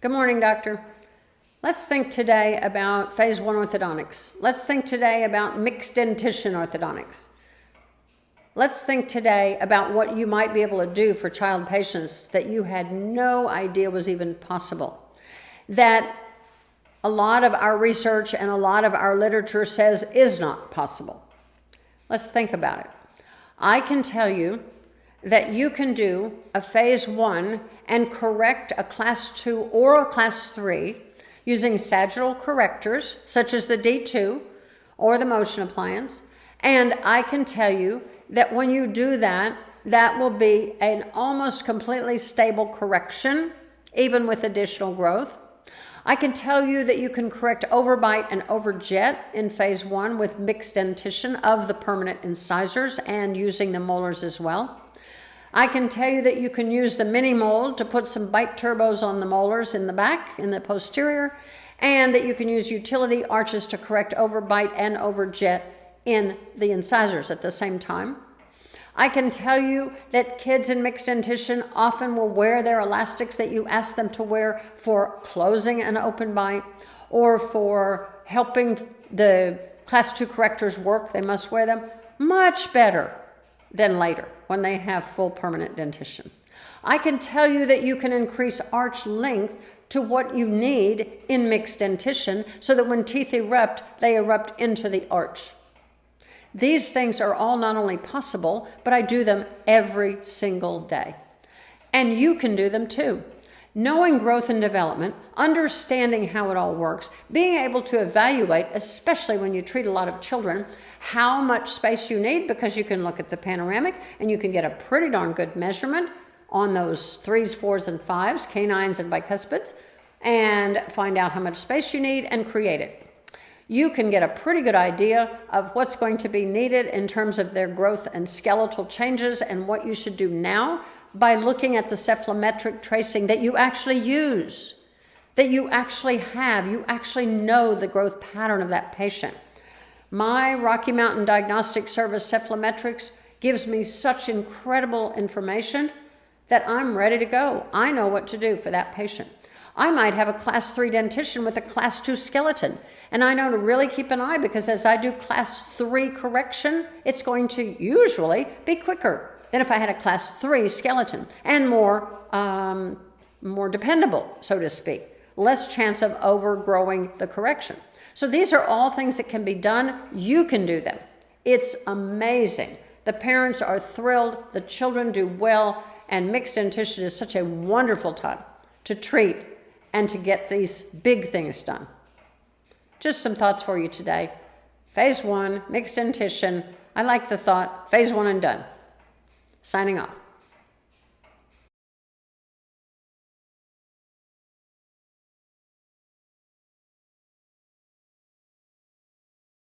Good morning, doctor. Let's think today about phase 1 orthodontics. Let's think today about mixed dentition orthodontics. Let's think today about what you might be able to do for child patients that you had no idea was even possible. That a lot of our research and a lot of our literature says is not possible. Let's think about it. I can tell you that you can do a phase 1 and correct a class 2 or a class 3 using sagittal correctors such as the D2 or the motion appliance. And I can tell you that when you do that, that will be an almost completely stable correction, even with additional growth. I can tell you that you can correct overbite and overjet in phase 1 with mixed dentition of the permanent incisors and using the molars as well. I can tell you that you can use the mini mold to put some bite turbos on the molars in the back, in the posterior, and that you can use utility arches to correct overbite and overjet in the incisors at the same time. I can tell you that kids in mixed dentition often will wear their elastics that you ask them to wear for closing an open bite or for helping the class 2 correctors work. They must wear them much better than later when they have full permanent dentition. I can tell you that you can increase arch length to what you need in mixed dentition so that when teeth erupt, they erupt into the arch. These things are all not only possible, but I do them every single day. And you can do them too. Knowing growth and development, understanding how it all works, being able to evaluate, especially when you treat a lot of children, how much space you need, because you can look at the panoramic and you can get a pretty darn good measurement on those 3s, 4s, and 5s, canines and bicuspids, and find out how much space you need and create it. You can get a pretty good idea of what's going to be needed in terms of their growth and skeletal changes and what you should do now by looking at the cephalometric tracing that you actually use, that you actually have. You actually know the growth pattern of that patient. My Rocky Mountain Diagnostic Service cephalometrics gives me such incredible information that I'm ready to go. I know what to do for that patient. I might have a class 3 dentition with a class 2 skeleton, and I know to really keep an eye because as I do class 3 correction, it's going to usually be quicker than if I had a class 3 skeleton and more dependable, so to speak. Less chance of overgrowing the correction. So these are all things that can be done. You can do them. It's amazing. The parents are thrilled. The children do well. And mixed dentition is such a wonderful time to treat and to get these big things done. Just some thoughts for you today. Phase 1, mixed dentition. I like the thought, phase 1 and done. Signing off.